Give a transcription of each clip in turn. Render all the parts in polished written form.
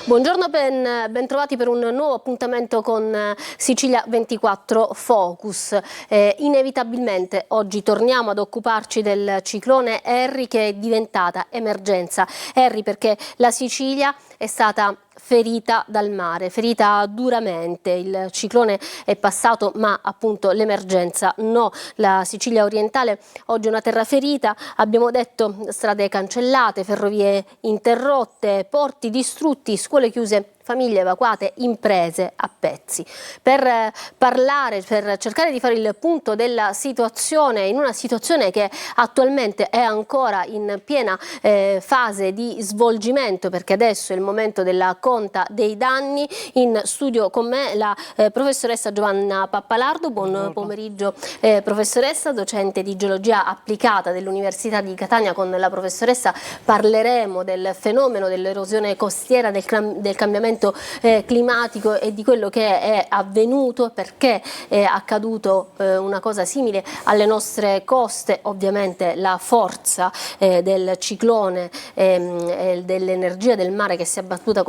Buongiorno, ben trovati per un nuovo appuntamento con Sicilia 24 Focus. Inevitabilmente oggi torniamo ad occuparci del ciclone Harry, che è diventata emergenza. Harry perché la Sicilia è stata ferita dal mare, ferita duramente. Il ciclone è passato, ma appunto l'emergenza no. La Sicilia orientale oggi è una terra ferita, abbiamo detto strade cancellate, ferrovie interrotte, porti distrutti, scuole chiuse, famiglie evacuate, imprese a pezzi. Per parlare, per cercare di fare il punto della situazione, in una situazione che attualmente è ancora in piena fase di svolgimento, perché adesso è il momento della conta dei danni. In studio con me la professoressa Giovanna Pappalardo. Buon pomeriggio professoressa, docente di geologia applicata dell'Università di Catania. Con la professoressa parleremo del fenomeno dell'erosione costiera, del cambiamento climatico e di quello che è avvenuto, perché è accaduto una cosa simile alle nostre coste. Ovviamente la forza del ciclone e dell'energia del mare che si è abbattuta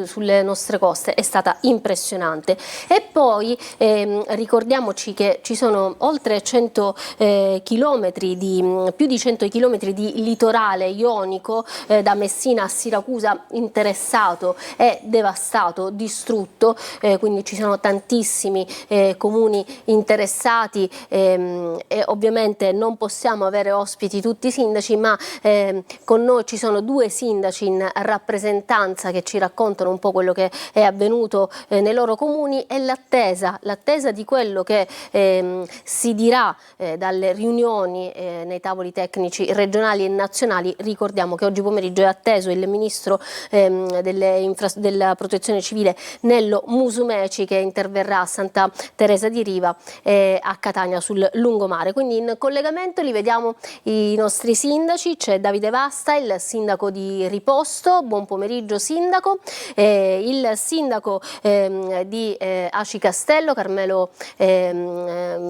sulle nostre coste è stata impressionante. E poi ricordiamoci che ci sono oltre 100 chilometri più di 100 chilometri di litorale ionico da Messina a Siracusa interessato e devastato, distrutto, quindi ci sono tantissimi comuni interessati e ovviamente non possiamo avere ospiti tutti i sindaci, ma con noi ci sono due sindaci in rappresentanza che ci raccontano un po' quello che è avvenuto nei loro comuni e l'attesa di quello che si dirà dalle riunioni nei tavoli tecnici regionali e nazionali. Ricordiamo che oggi pomeriggio è atteso il ministro della protezione civile Nello Musumeci, che interverrà a Santa Teresa di Riva a Catania sul lungomare. Quindi in collegamento li vediamo i nostri sindaci. C'è Davide Vasta, il sindaco di Riposto. Buon pomeriggio sindaco. Il sindaco di Aci Castello, Carmelo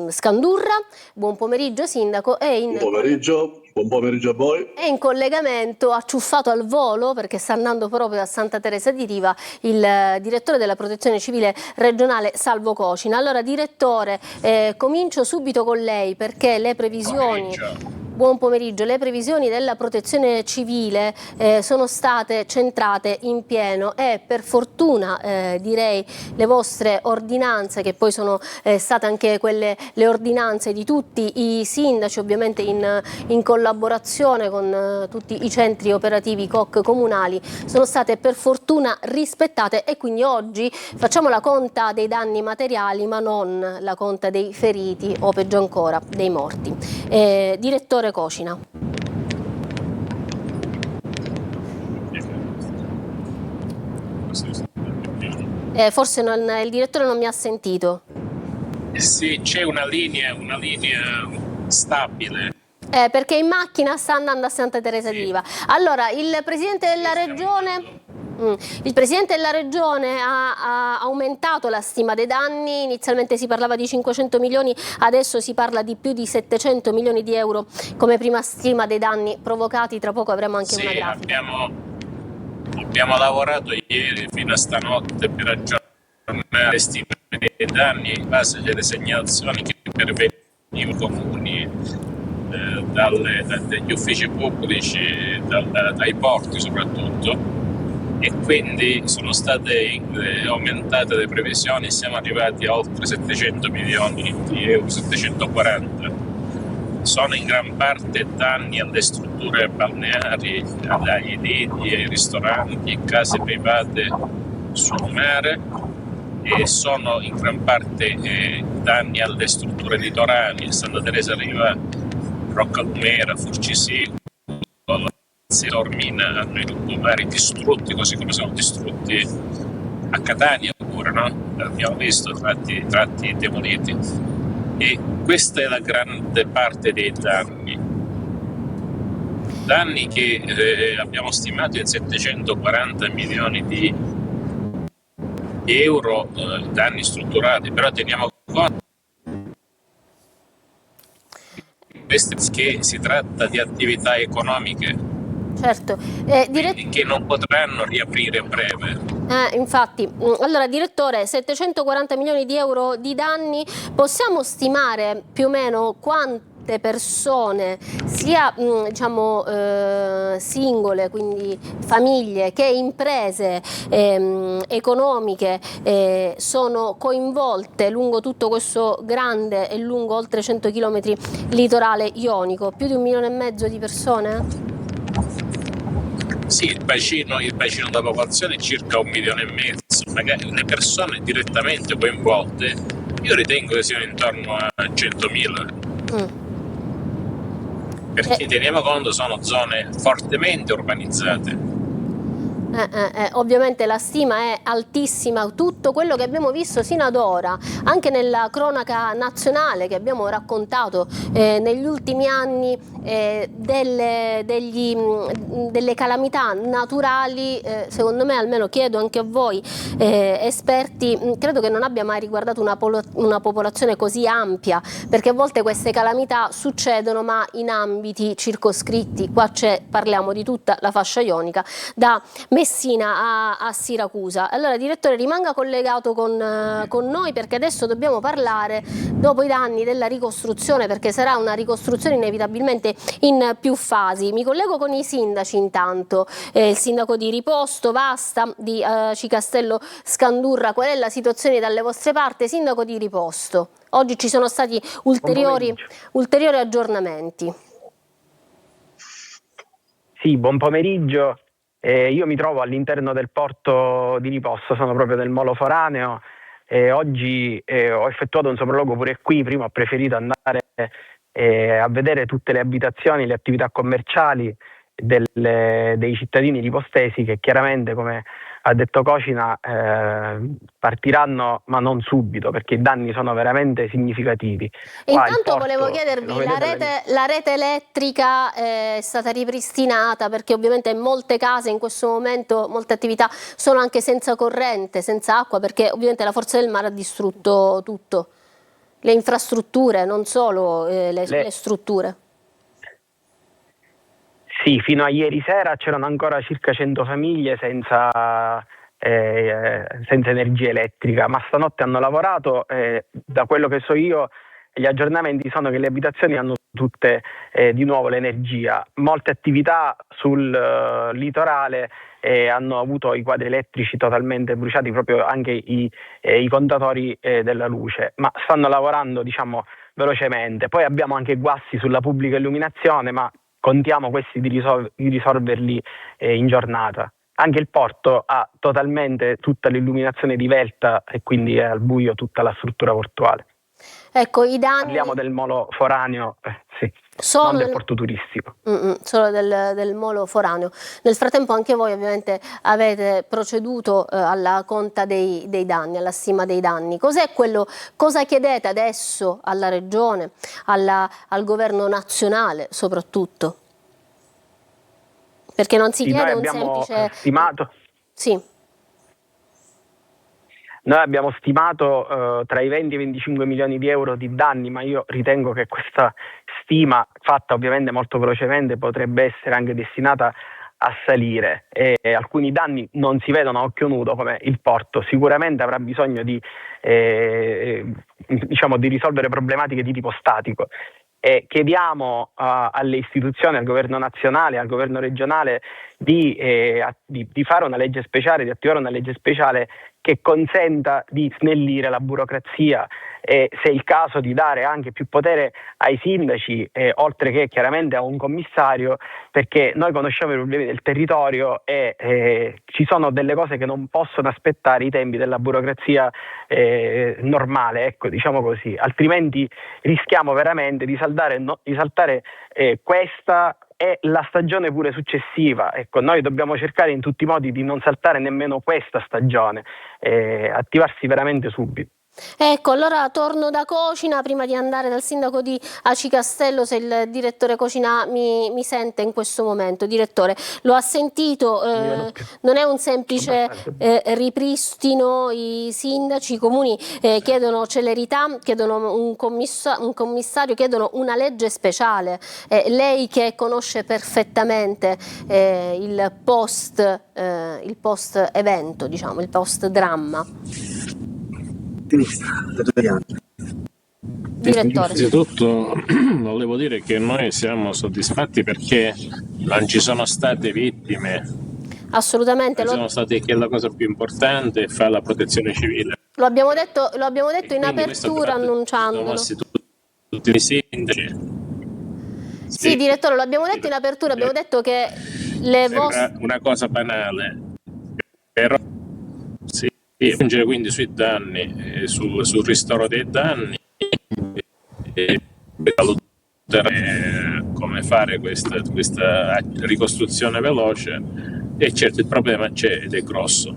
Scandurra. Buon pomeriggio sindaco. Buon pomeriggio a voi. È in collegamento, acciuffato al volo perché sta andando proprio a Santa Teresa di Riva, il direttore della protezione civile regionale Salvo Cocina. Allora direttore, comincio subito con lei perché le previsioni... Buon pomeriggio. Le previsioni della protezione civile sono state centrate in pieno e per fortuna direi le vostre ordinanze, che poi sono state anche le ordinanze di tutti i sindaci, ovviamente in collaborazione con tutti i centri operativi COC comunali, sono state per fortuna rispettate e quindi oggi facciamo la conta dei danni materiali ma non la conta dei feriti o peggio ancora dei morti. Direttore Cocina. Forse il direttore non mi ha sentito. Sì, c'è una linea stabile. Perché in macchina sta andando a Santa Teresa di Riva. Allora, il Presidente della Regione ha aumentato la stima dei danni. Inizialmente si parlava di 500 milioni, adesso si parla di più di 700 milioni di euro come prima stima dei danni provocati. Tra poco avremo anche una grafica. Abbiamo lavorato ieri fino a stanotte per aggiornare le stime dei danni in base alle segnalazioni che pervenivano ai comuni, dagli uffici pubblici, dai porti soprattutto, e quindi sono state aumentate le previsioni. Siamo arrivati a oltre 700 milioni di euro, 740. Sono in gran parte danni alle strutture balneari, agli edili, ai ristoranti, case private sul mare, e sono in gran parte danni alle strutture litorali, Santa Teresa Riva, Roccalumera, Furcisilo, Taormina, hanno i lungomari distrutti, così come sono distrutti a Catania pure, no? Abbiamo visto tratti demoliti, e questa è la grande parte dei danni che abbiamo stimato in 740 milioni di euro, danni strutturati. Però teniamo conto che si tratta di attività economiche Certo. che non potranno riaprire a breve. Infatti, allora direttore, 740 milioni di euro di danni, possiamo stimare più o meno quante persone, sia singole, quindi famiglie, che imprese economiche sono coinvolte lungo tutto questo grande e lungo oltre 100 km litorale ionico? Più di 1,5 milioni di persone? Sì, il bacino della popolazione è circa 1,5 milioni, magari le persone direttamente coinvolte io ritengo che siano intorno a 100.000. Perché teniamo conto, sono zone fortemente urbanizzate. Ovviamente la stima è altissima, tutto quello che abbiamo visto sino ad ora, anche nella cronaca nazionale che abbiamo raccontato negli ultimi anni, delle calamità naturali, secondo me, almeno chiedo anche a voi esperti, credo che non abbia mai riguardato una popolazione così ampia, perché a volte queste calamità succedono ma in ambiti circoscritti. Qua parliamo di tutta la fascia ionica, da Messina a Siracusa. Allora direttore, rimanga collegato con noi, perché adesso dobbiamo parlare, dopo i danni, della ricostruzione, perché sarà una ricostruzione inevitabilmente in più fasi. Mi collego con i sindaci intanto, il sindaco di Riposto, Vasta, di Cicastello Scandurra. Qual è la situazione dalle vostre parti? Sindaco di Riposto, oggi ci sono stati ulteriori aggiornamenti. Sì, buon pomeriggio. Io mi trovo all'interno del porto di Riposto, sono proprio del molo foraneo. Oggi ho effettuato un sopralluogo pure qui, prima ho preferito andare a vedere tutte le abitazioni, le attività commerciali dei cittadini ripostesi, che chiaramente, come ha detto Cocina, partiranno, ma non subito, perché i danni sono veramente significativi. Intanto volevo chiedervi, la rete elettrica è stata ripristinata, perché ovviamente in molte case in questo momento, molte attività sono anche senza corrente, senza acqua, perché ovviamente la forza del mare ha distrutto tutto, le infrastrutture, non solo le strutture. Sì, fino a ieri sera c'erano ancora circa 100 famiglie senza energia elettrica, ma stanotte hanno lavorato. Da quello che so io, gli aggiornamenti sono che le abitazioni hanno tutte di nuovo l'energia. Molte attività sul litorale hanno avuto i quadri elettrici totalmente bruciati, proprio anche i contatori della luce, ma stanno lavorando, diciamo, velocemente. Poi abbiamo anche guasti sulla pubblica illuminazione, ma contiamo questi di risolverli in giornata. Anche il porto ha totalmente tutta l'illuminazione divelta e quindi è al buio tutta la struttura portuale. Ecco, i danni... Parliamo del molo foraneo, sì, non del porto turistico. Solo del molo foraneo. Nel frattempo anche voi ovviamente avete proceduto alla conta dei danni, alla stima dei danni. Cosa chiedete adesso alla Regione, al governo nazionale soprattutto? Perché non si chiede un semplice... stimato. Sì. Noi abbiamo stimato tra i 20 e i 25 milioni di euro di danni, ma io ritengo che questa stima, fatta ovviamente molto velocemente, potrebbe essere anche destinata a salire. Alcuni danni non si vedono a occhio nudo, come il porto. Sicuramente avrà bisogno di risolvere problematiche di tipo statico. Chiediamo alle istituzioni, al governo nazionale, al governo regionale di fare una legge speciale, di attivare una legge speciale che consenta di snellire la burocrazia, e se è il caso di dare anche più potere ai sindaci, oltre che chiaramente a un commissario, perché noi conosciamo i problemi del territorio e ci sono delle cose che non possono aspettare i tempi della burocrazia normale, ecco, diciamo così, altrimenti rischiamo veramente di saltare questa e la stagione pure successiva. Ecco, noi dobbiamo cercare in tutti i modi di non saltare nemmeno questa stagione, attivarsi veramente subito. Ecco, allora torno da Cocina prima di andare dal sindaco di Aci Castello, se il direttore Cocina mi sente in questo momento. Direttore, lo ha sentito, non è un semplice ripristino, i sindaci, i comuni chiedono celerità, chiedono un commissario, chiedono una legge speciale. Lei che conosce perfettamente il post evento, diciamo, il post dramma. Direttore. Innanzitutto volevo dire che noi siamo soddisfatti perché non ci sono state vittime. Assolutamente. Sono state, che è la cosa più importante, fa la protezione civile. Lo abbiamo detto in apertura annunciandolo. Tutti i sindaci. Sì, direttore, lo abbiamo detto in apertura, abbiamo detto che le vostre... Una cosa banale, però sì, quindi sui danni, sul ristoro dei danni, e valutare come fare questa ricostruzione veloce. E certo il problema c'è ed è grosso,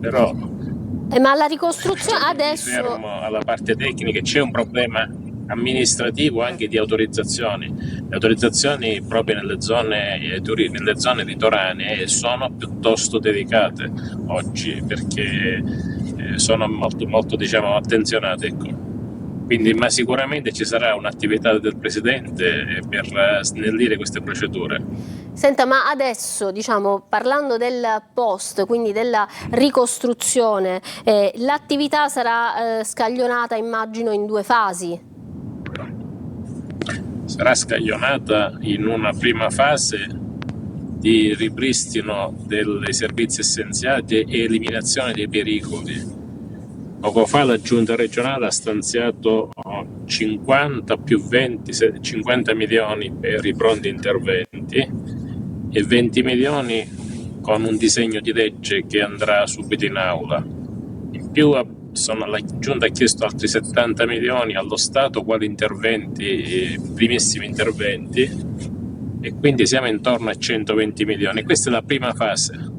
però ma la ricostruzione adesso... fermo alla parte tecnica, c'è un problema amministrativo anche di autorizzazioni. Le autorizzazioni proprio nelle zone litoranee sono piuttosto delicate oggi perché sono molto diciamo attenzionate, ecco. Quindi, ma sicuramente ci sarà un'attività del Presidente per snellire queste procedure. Senta, ma adesso, diciamo, parlando del post, quindi della ricostruzione, l'attività sarà scaglionata, immagino, in 2 fasi? Sarà scaglionata in una prima fase di ripristino dei servizi essenziali e eliminazione dei pericoli. Poco fa la Giunta regionale ha stanziato 50 milioni per i pronti interventi e 20 milioni con un disegno di legge che andrà subito in aula. In più la Giunta ha chiesto altri 70 milioni allo Stato quali interventi, primissimi interventi, e quindi siamo intorno a 120 milioni. Questa è la prima fase.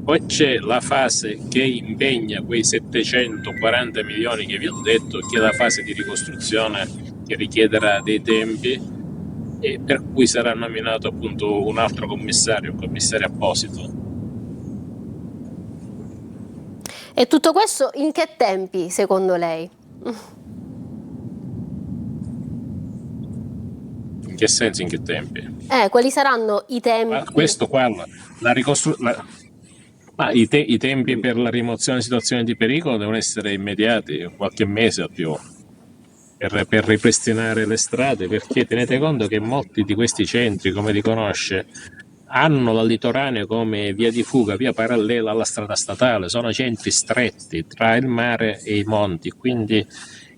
Poi c'è la fase che impegna quei 740 milioni che vi ho detto, che è la fase di ricostruzione che richiederà dei tempi e per cui sarà nominato appunto un altro commissario, un commissario apposito. E tutto questo in che tempi, secondo lei? In che senso, in che tempi? Quali saranno i tempi? Questo qua, i tempi per la rimozione di situazioni di pericolo devono essere immediati, qualche mese o più, per ripristinare le strade, perché tenete conto che molti di questi centri, come li conosce, hanno la litoranea come via di fuga, via parallela alla strada statale, sono centri stretti tra il mare e i monti, quindi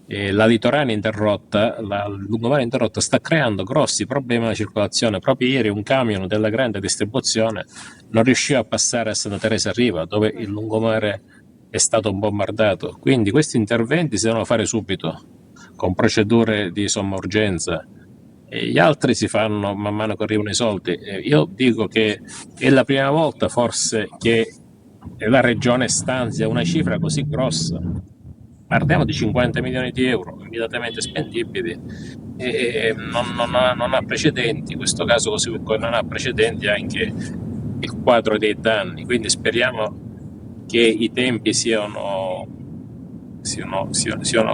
la litoranea interrotta, il lungomare interrotta sta creando grossi problemi di circolazione. Proprio ieri un camion della grande distribuzione non riusciva a passare a Santa Teresa Riva, dove il lungomare è stato bombardato. Quindi questi interventi si devono fare subito, con procedure di somma urgenza. E gli altri si fanno man mano che arrivano i soldi. Io dico che è la prima volta forse che la regione stanzia una cifra così grossa. Parliamo di 50 milioni di euro immediatamente spendibili e non ha precedenti, in questo caso così come non ha precedenti anche il quadro dei danni, quindi speriamo che i tempi siano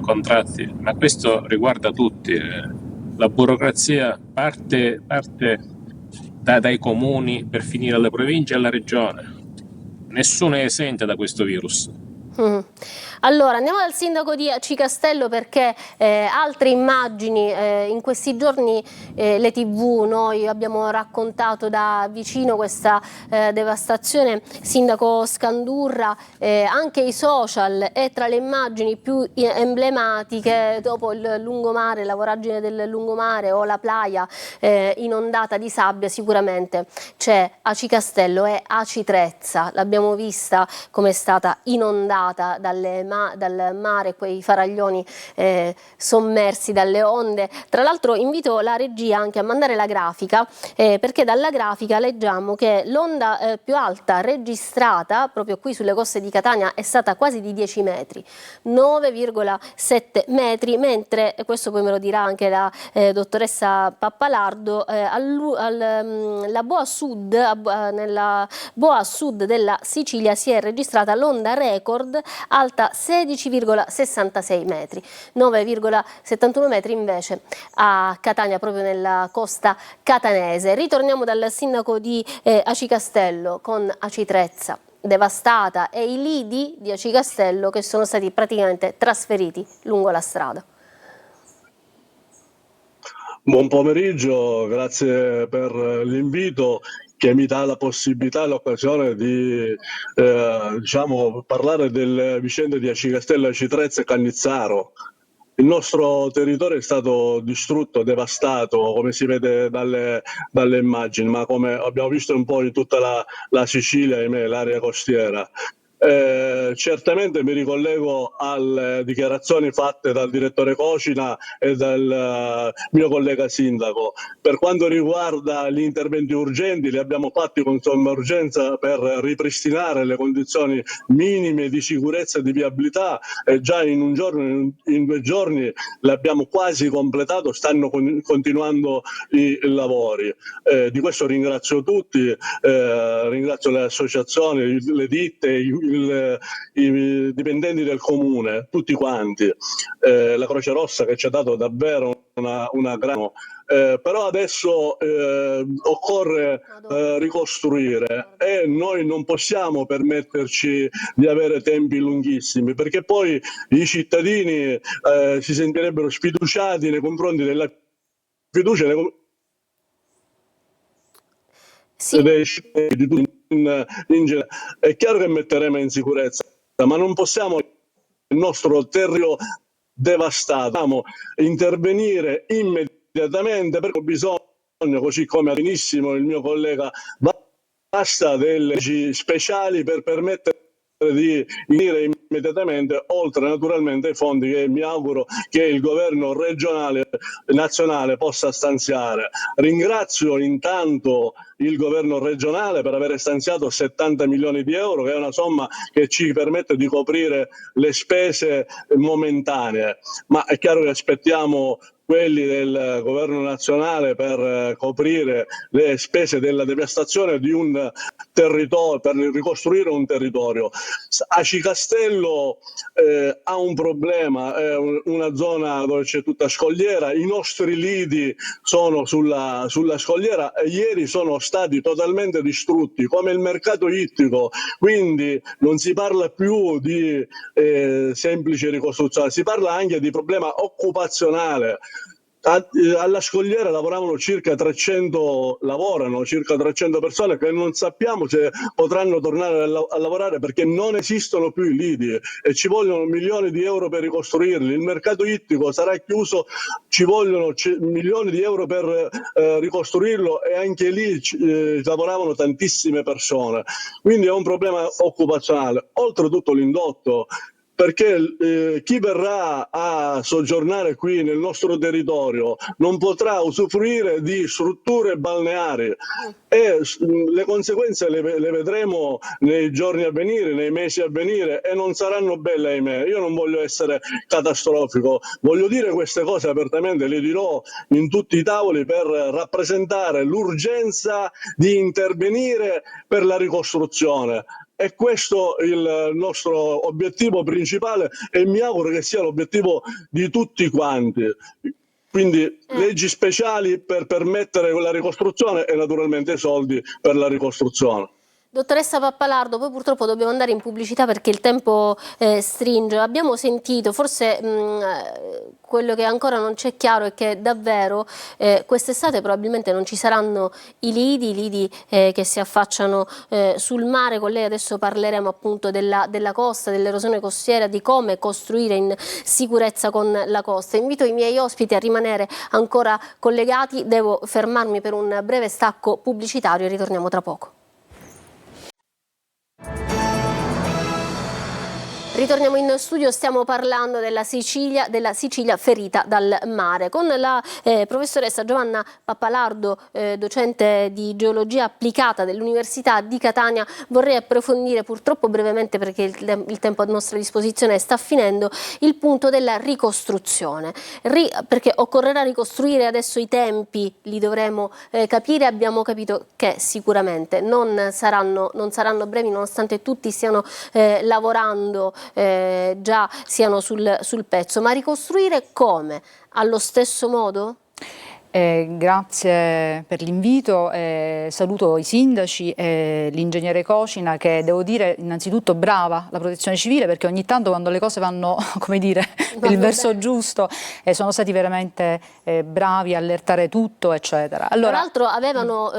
contratti, ma questo riguarda tutti. La burocrazia parte dai comuni per finire alle province e alla regione, nessuno è esente da questo virus. Allora andiamo dal sindaco di Aci Castello perché altre immagini in questi giorni le TV, noi abbiamo raccontato da vicino questa devastazione. Sindaco Scandurra, anche i social e tra le immagini più emblematiche dopo il lungomare, la voragine del lungomare o la playa inondata di sabbia, sicuramente c'è Aci Castello e Aci Trezza, l'abbiamo vista come è stata inondata danneggiata dal mare, quei faraglioni sommersi dalle onde. Tra l'altro invito la regia anche a mandare la grafica, perché dalla grafica leggiamo che l'onda più alta registrata proprio qui sulle coste di Catania è stata quasi di 10 metri, 9,7 metri, mentre, questo poi me lo dirà anche la dottoressa Pappalardo, nella boa sud della Sicilia si è registrata l'onda record alta 16,66 metri, 9,71 metri invece a Catania, proprio nella costa catanese. Ritorniamo dal sindaco di Aci Castello con Aci Trezza devastata e i lidi di Aci Castello che sono stati praticamente trasferiti lungo la strada. Buon pomeriggio, grazie per l'invito che mi dà la possibilità e l'occasione di parlare delle vicende di Aci Castello, Aci Trezza e Cannizzaro. Il nostro territorio è stato distrutto, devastato, come si vede dalle immagini, ma come abbiamo visto un po' in tutta la Sicilia, ahimè, l'area costiera. Certamente mi ricollego alle dichiarazioni fatte dal direttore Cocina e dal mio collega sindaco. Per quanto riguarda gli interventi urgenti, li abbiamo fatti con somma urgenza per ripristinare le condizioni minime di sicurezza e di viabilità, e già in un giorno, in 2 giorni l'abbiamo quasi completato, stanno continuando i lavori. Di questo ringrazio tutti, ringrazio le associazioni, le ditte, i dipendenti del comune, tutti quanti, la Croce Rossa che ci ha dato davvero una gran... però adesso occorre ricostruire e noi non possiamo permetterci di avere tempi lunghissimi, perché poi i cittadini si sentirebbero sfiduciati nei confronti della fiducia dei cittadini di tutti in generale. È chiaro che metteremo in sicurezza, ma non possiamo il nostro territorio devastato, dobbiamo intervenire immediatamente, perché ho bisogno, così come ha benissimo il mio collega, basta delle leggi speciali per permettere di venire immediatamente, oltre naturalmente ai fondi che mi auguro che il governo regionale nazionale possa stanziare. Ringrazio intanto il governo regionale per aver stanziato 70 milioni di euro, che è una somma che ci permette di coprire le spese momentanee, ma è chiaro che aspettiamo quelli del governo nazionale per coprire le spese della devastazione di un territorio, per ricostruire un territorio. Aci Castello ha un problema, è una zona dove c'è tutta scogliera, i nostri lidi sono sulla scogliera e ieri sono stati totalmente distrutti, come il mercato ittico, quindi non si parla più di semplice ricostruzione, si parla anche di problema occupazionale. Alla scogliera lavorano circa 300 persone che non sappiamo se potranno tornare a lavorare, perché non esistono più i lidi e ci vogliono milioni di euro per ricostruirli. Il mercato ittico sarà chiuso, ci vogliono milioni di euro per ricostruirlo, e anche lì lavoravano tantissime persone, quindi è un problema occupazionale. Oltretutto l'indotto, perché chi verrà a soggiornare qui nel nostro territorio non potrà usufruire di strutture balneari, e le conseguenze le vedremo nei giorni a venire, nei mesi a venire, e non saranno belle, ahimè. Io non voglio essere catastrofico, voglio dire queste cose apertamente, le dirò in tutti i tavoli per rappresentare l'urgenza di intervenire per la ricostruzione. È questo il nostro obiettivo principale e mi auguro che sia l'obiettivo di tutti quanti. Quindi leggi speciali per permettere la ricostruzione e naturalmente soldi per la ricostruzione. Dottoressa Pappalardo, poi purtroppo dobbiamo andare in pubblicità perché il tempo stringe. Abbiamo sentito, forse quello che ancora non c'è chiaro è che davvero quest'estate probabilmente non ci saranno i lidi che si affacciano sul mare. Con lei adesso parleremo appunto della costa, dell'erosione costiera, di come costruire in sicurezza con la costa. Invito i miei ospiti a rimanere ancora collegati, devo fermarmi per un breve stacco pubblicitario e ritorniamo tra poco. Ritorniamo in studio, stiamo parlando della Sicilia ferita dal mare, con la professoressa Giovanna Pappalardo, docente di geologia applicata dell'Università di Catania. Vorrei approfondire, purtroppo brevemente perché il tempo a nostra disposizione sta finendo, il punto della ricostruzione, perché occorrerà ricostruire adesso. I tempi li dovremo capire. Abbiamo capito che sicuramente non saranno brevi, nonostante tutti stiano lavorando, già siano sul pezzo. Ma ricostruire come? Allo stesso modo? Grazie per l'invito, saluto i sindaci e l'ingegnere Cocina, che devo dire innanzitutto brava la protezione civile, perché ogni tanto quando le cose vanno, come dire, per il verso giusto, sono stati veramente bravi a allertare tutto, eccetera. Allora, tra l'altro avevano,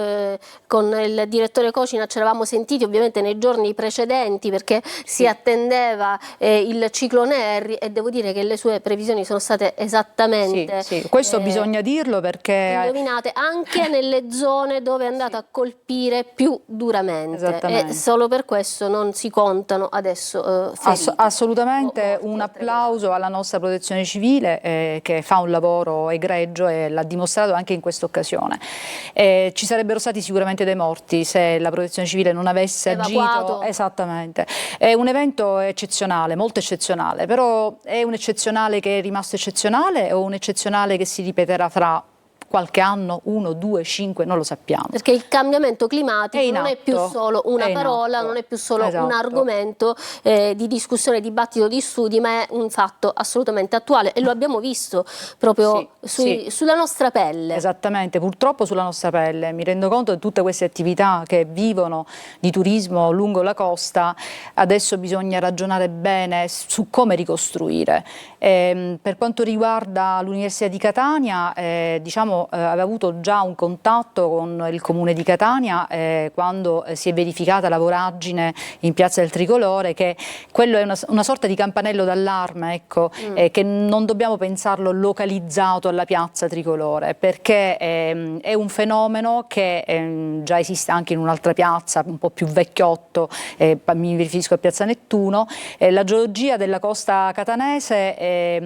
con il direttore Cocina ci eravamo sentiti ovviamente nei giorni precedenti, perché si attendeva il ciclone Harry, e devo dire che le sue previsioni sono state esattamente... Sì, questo bisogna dirlo, perché indovinate, anche nelle zone dove è andato a colpire più duramente, e solo per questo non si contano adesso feriti. Assolutamente un applauso alla nostra protezione civile, che fa un lavoro egregio e l'ha dimostrato anche in questa occasione. Ci sarebbero stati sicuramente dei morti se la protezione civile non avesse agito. Esattamente. È un evento eccezionale, molto eccezionale, però è un eccezionale che è rimasto eccezionale o un eccezionale che si ripeterà fra qualche anno, 1, 2, 5, non lo sappiamo. Perché il cambiamento climatico non è più solo una parola, non è più solo un argomento di discussione, dibattito, di studi, ma è un fatto assolutamente attuale, e lo abbiamo visto proprio sulla nostra pelle. Esattamente, purtroppo sulla nostra pelle. Mi rendo conto di tutte queste attività che vivono di turismo lungo la costa. Adesso bisogna ragionare bene su come ricostruire. Per quanto riguarda l'Università di Catania, aveva avuto già un contatto con il Comune di Catania quando si è verificata la voragine in Piazza del Tricolore, che quello è una sorta di campanello d'allarme, ecco, che non dobbiamo pensarlo localizzato alla Piazza Tricolore, perché è un fenomeno che già esiste anche in un'altra piazza un po' più vecchiotto, mi riferisco a Piazza Nettuno. La geologia della costa catanese è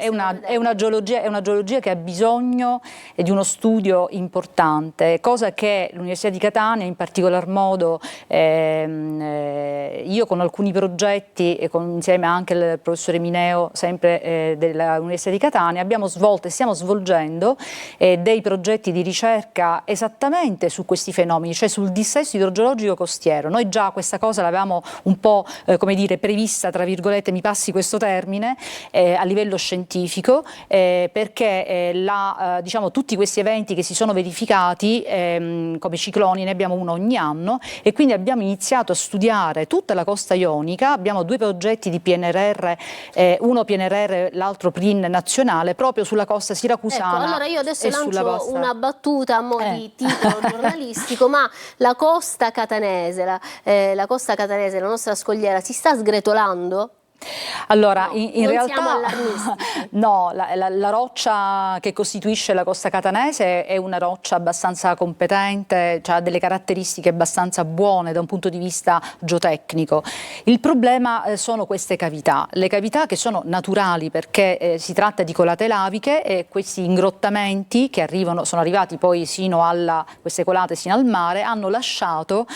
una geologia che ha bisogno di uno studio importante, cosa che l'Università di Catania, in particolar modo io con alcuni progetti, insieme anche al professore Mineo, sempre dell'Università di Catania, abbiamo svolto e stiamo svolgendo dei progetti di ricerca esattamente su questi fenomeni, cioè sul dissesto idrogeologico costiero. Noi già questa cosa l'avevamo un po' come dire prevista, tra virgolette, mi passi questo termine, a livello scientifico, perché tutti questi eventi che si sono verificati come cicloni, ne abbiamo uno ogni anno, e quindi abbiamo iniziato a studiare tutta la costa ionica. Abbiamo 2 progetti di PNRR, uno PNRR, l'altro PRIN nazionale, proprio sulla costa siracusana. Ecco, allora io adesso lancio una battuta a mo' di titolo giornalistico, ma la costa catanese, la nostra scogliera, si sta sgretolando? Allora, no, in realtà no, la roccia che costituisce la costa catanese è una roccia abbastanza competente, ha delle caratteristiche abbastanza buone da un punto di vista geotecnico. Il problema sono queste cavità, le cavità che sono naturali, perché si tratta di colate laviche, e questi ingrottamenti che sono arrivati poi queste colate sino al mare, hanno lasciato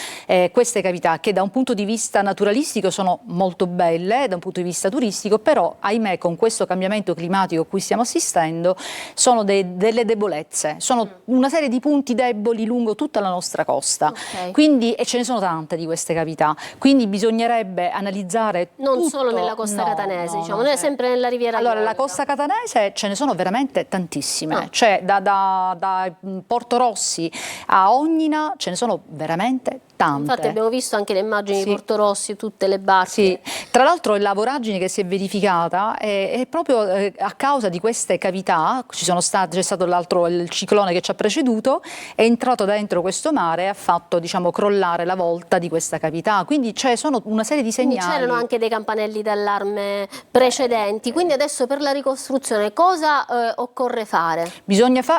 queste cavità che da un punto di vista naturalistico sono molto belle, da un punto di vista turistico, però ahimè con questo cambiamento climatico a cui stiamo assistendo sono delle debolezze, sono una serie di punti deboli lungo tutta la nostra costa, quindi, e ce ne sono tante di queste cavità, quindi bisognerebbe analizzare non solo nella costa catanese, non è sempre nella Riviera Allora, Ionica. la costa catanese ce ne sono veramente tantissime, cioè da Porto Rossi a Ognina ce ne sono veramente tante. Infatti abbiamo visto anche le immagini di Porto Rossi, tutte le barche. Tra l'altro la voragine che si è verificata è proprio a causa di queste cavità. C'è stato il ciclone che ci ha preceduto, è entrato dentro questo mare e ha fatto crollare la volta di questa cavità, quindi sono una serie di segnali. C'erano anche dei campanelli d'allarme precedenti, quindi adesso per la ricostruzione cosa occorre fare?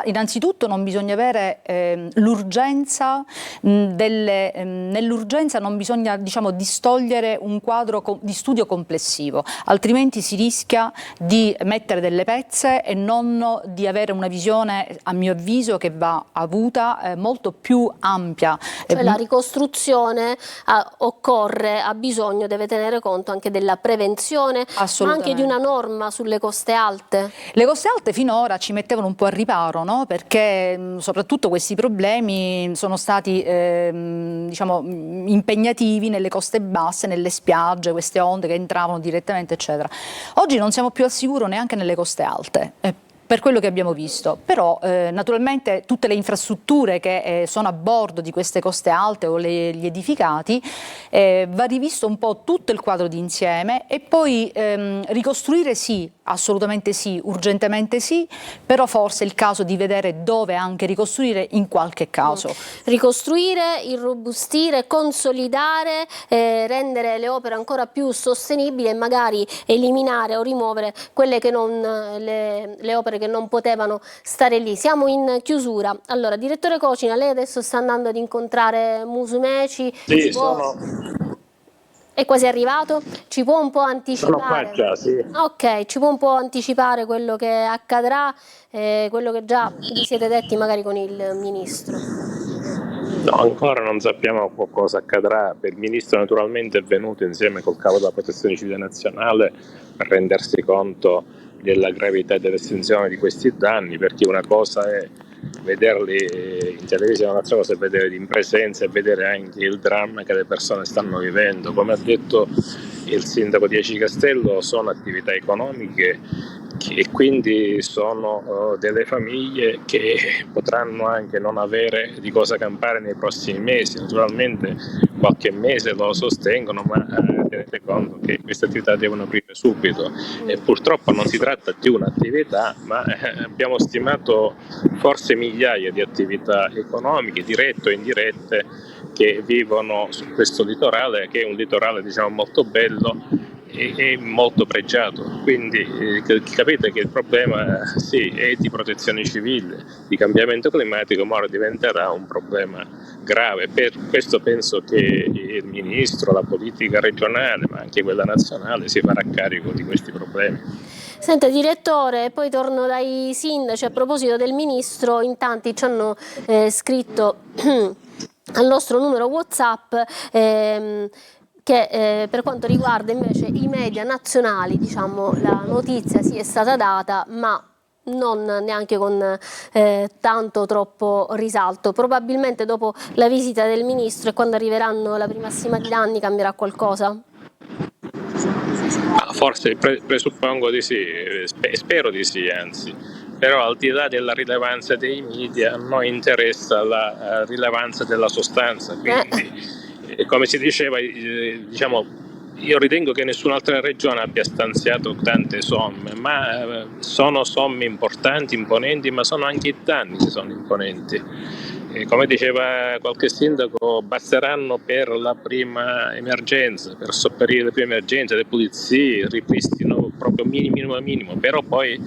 Innanzitutto non bisogna avere l'urgenza delle nell'urgenza non bisogna, diciamo, distogliere un quadro di studio complessivo, altrimenti si rischia di mettere delle pezze e non di avere una visione, a mio avviso, che va avuta molto più ampia. Cioè la ricostruzione occorre, ha bisogno, deve tenere conto anche della prevenzione, ma anche di una norma sulle coste alte. Le coste alte finora ci mettevano un po' a riparo, no? Perché soprattutto questi problemi sono stati diciamo, impegnativi nelle coste basse, nelle spiagge, queste onde che entravano direttamente, eccetera. Oggi non siamo più al sicuro neanche nelle coste alte. Per quello che abbiamo visto, però naturalmente tutte le infrastrutture che sono a bordo di queste coste alte o gli edificati, va rivisto un po' tutto il quadro d'insieme e poi ricostruire sì, assolutamente sì, urgentemente sì, però forse è il caso di vedere dove anche ricostruire in qualche caso. Ricostruire, irrobustire, consolidare, rendere le opere ancora più sostenibili e magari eliminare o rimuovere quelle che non, le opere che non potevano stare lì. Siamo in chiusura. Allora, direttore Cocina, lei adesso sta andando ad incontrare Musumeci. Sì, È quasi arrivato? Ci può un po' anticipare? sono qua già, sì. Ok, ci può un po' anticipare quello che accadrà, quello che già vi siete detti magari con il Ministro? No, ancora non sappiamo cosa accadrà. Il Ministro naturalmente è venuto insieme col capo della Protezione Civile Nazionale per rendersi conto della gravità e dell'estinzione di questi danni, perché una cosa è vederli in televisione, un'altra cosa è vederli in presenza e vedere anche il dramma che le persone stanno vivendo. Come ha detto il sindaco di Aci Castello, sono attività economiche e quindi sono delle famiglie che potranno anche non avere di cosa campare nei prossimi mesi. Naturalmente qualche mese lo sostengono, ma tenete conto che queste attività devono aprire subito e purtroppo non si tratta di un'attività, ma abbiamo stimato forse migliaia di attività economiche, dirette o indirette, che vivono su questo litorale, che è un litorale, diciamo, molto bello e molto pregiato. Quindi capite che il problema sì, è di protezione civile, di cambiamento climatico, ma ora diventerà un problema grave. Per questo penso che il Ministro, la politica regionale, ma anche quella nazionale, si farà carico di questi problemi. Senta, direttore, poi torno dai sindaci. A proposito del Ministro, in tanti ci hanno scritto al nostro numero WhatsApp che per quanto riguarda invece i media nazionali, diciamo, la notizia sì è stata data, ma non neanche con tanto troppo risalto. Probabilmente dopo la visita del Ministro e quando arriveranno la prima stima di danni cambierà qualcosa? Forse presuppongo di sì, spero di sì, anzi. Però al di là della rilevanza dei media, a noi interessa la rilevanza della sostanza. Quindi, come si diceva, diciamo, io ritengo che nessun'altra regione abbia stanziato tante somme, ma sono somme importanti, imponenti, ma sono anche i danni che sono imponenti. Come diceva qualche sindaco, basteranno per la prima emergenza, per sopperire le prime emergenze, le pulizie, il ripristino proprio minimo, però poi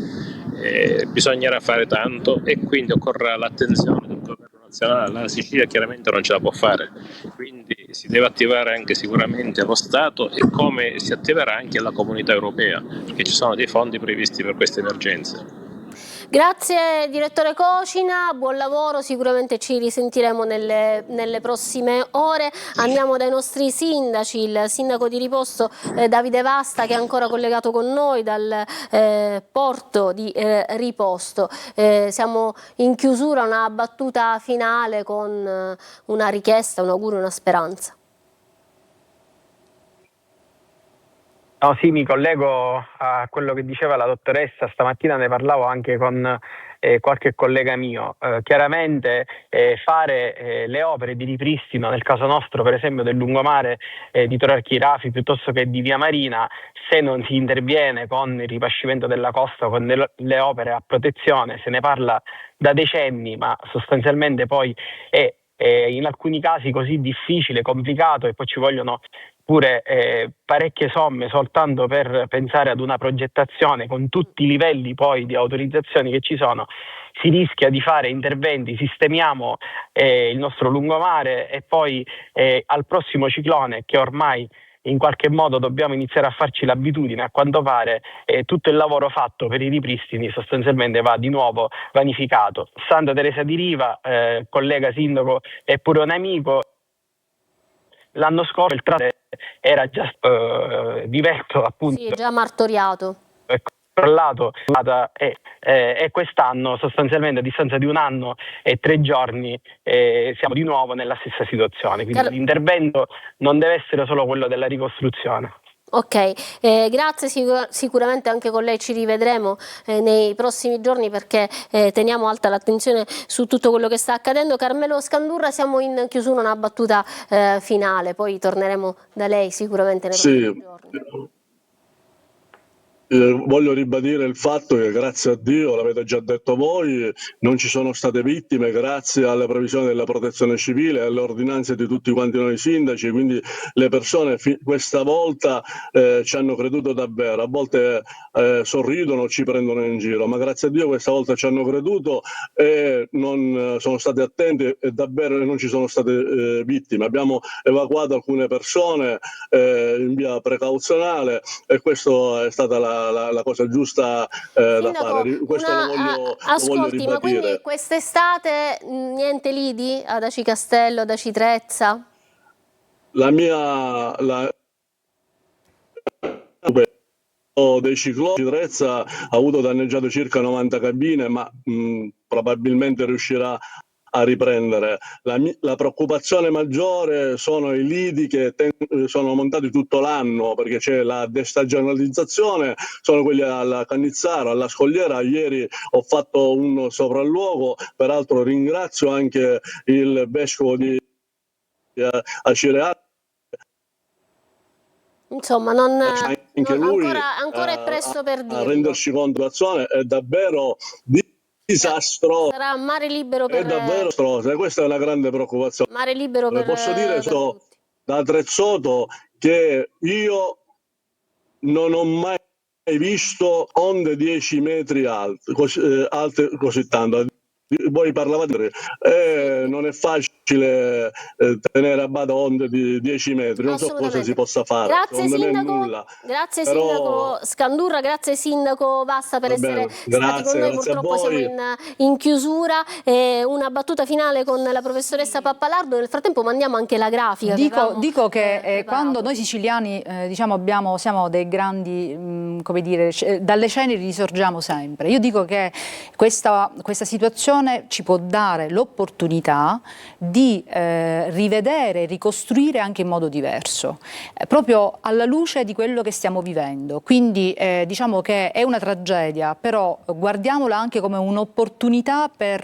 bisognerà fare tanto e quindi occorrerà l'attenzione del governo nazionale. La Sicilia chiaramente non ce la può fare, quindi si deve attivare anche sicuramente lo Stato e come si attiverà anche la Comunità Europea, perché ci sono dei fondi previsti per queste emergenze. Grazie direttore Cocina, buon lavoro, sicuramente ci risentiremo nelle prossime ore. Andiamo dai nostri sindaci, il sindaco di Riposto Davide Vasta, che è ancora collegato con noi dal porto di Riposto. Siamo in chiusura, una battuta finale con una richiesta, un augurio, una speranza. No, sì, mi collego a quello che diceva la dottoressa. Stamattina ne parlavo anche con qualche collega mio. Chiaramente fare le opere di ripristino, nel caso nostro per esempio del lungomare di Torre Archirafi piuttosto che di Via Marina, se non si interviene con il ripascimento della costa, con le opere a protezione, se ne parla da decenni, ma sostanzialmente poi è in alcuni casi così difficile, complicato, e poi ci vogliono oppure parecchie somme soltanto per pensare ad una progettazione con tutti i livelli poi di autorizzazioni che ci sono, si rischia di fare interventi, sistemiamo il nostro lungomare e poi al prossimo ciclone, che ormai in qualche modo dobbiamo iniziare a farci l'abitudine, a quanto pare tutto il lavoro fatto per i ripristini sostanzialmente va di nuovo vanificato. Santa Teresa di Riva, collega sindaco e pure un amico, l'anno scorso il tratto era già divetto, appunto. Sì, già martoriato. Crollato e quest'anno sostanzialmente a distanza di 1 anno e 3 giorni siamo di nuovo nella stessa situazione, quindi l'intervento non deve essere solo quello della ricostruzione. Ok, grazie, sicuramente anche con lei ci rivedremo nei prossimi giorni, perché teniamo alta l'attenzione su tutto quello che sta accadendo. Carmelo Scandurra, siamo in chiusura, una battuta finale, poi torneremo da lei sicuramente nei prossimi giorni. Voglio ribadire il fatto che, grazie a Dio, l'avete già detto voi, non ci sono state vittime grazie alle previsioni della protezione civile e alle ordinanze di tutti quanti noi sindaci, quindi le persone questa volta ci hanno creduto davvero. A volte sorridono, ci prendono in giro, ma grazie a Dio questa volta ci hanno creduto e non sono stati attenti e davvero non ci sono state vittime. Abbiamo evacuato alcune persone in via precauzionale e questo è stata la cosa giusta da fare. Questo lo voglio ascolti, ribadire. Ma quindi quest'estate niente lidi ad Aci Castello, ad Aci Trezza? Dei cicloni, Trezza ha avuto danneggiato circa 90 cabine, ma probabilmente riuscirà a riprendere. La preoccupazione maggiore sono i lidi che sono montati tutto l'anno, perché c'è la destagionalizzazione, sono quelli alla Cannizzaro, alla Scogliera. Ieri ho fatto un sopralluogo, peraltro ringrazio anche il vescovo di Acireale. Insomma, ancora è presto per dirlo. A renderci conto dell'azione è davvero disastro. Sarà mare libero per... È davvero strosa, questa è una grande preoccupazione. Mare libero per... Posso dire da Trezzotto che io non ho mai visto onde 10 metri alte così tanto. Voi parlavate, non è facile tenere a bada onde di 10 metri, non so cosa si possa fare. Grazie sindaco, sindaco Scandurra, grazie sindaco Vasta per essere stati con noi. Purtroppo siamo in chiusura. Una battuta finale con la professoressa Pappalardo. Nel frattempo mandiamo anche la grafica. Dico che quando noi siciliani diciamo siamo dei grandi, come dire, dalle ceneri risorgiamo sempre. Io dico che questa situazione ci può dare l'opportunità di rivedere, ricostruire anche in modo diverso, proprio alla luce di quello che stiamo vivendo. Quindi diciamo che è una tragedia, però guardiamola anche come un'opportunità per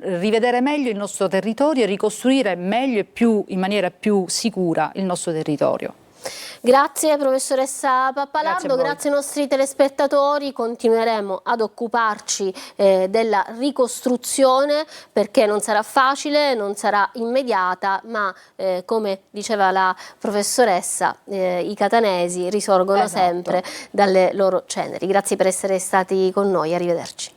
rivedere meglio il nostro territorio e ricostruire meglio e in maniera più sicura il nostro territorio. Grazie professoressa Pappalardo, grazie ai nostri telespettatori. Continueremo ad occuparci della ricostruzione, perché non sarà facile, non sarà immediata, ma come diceva la professoressa, i catanesi risorgono sempre dalle loro ceneri. Grazie per essere stati con noi, arrivederci.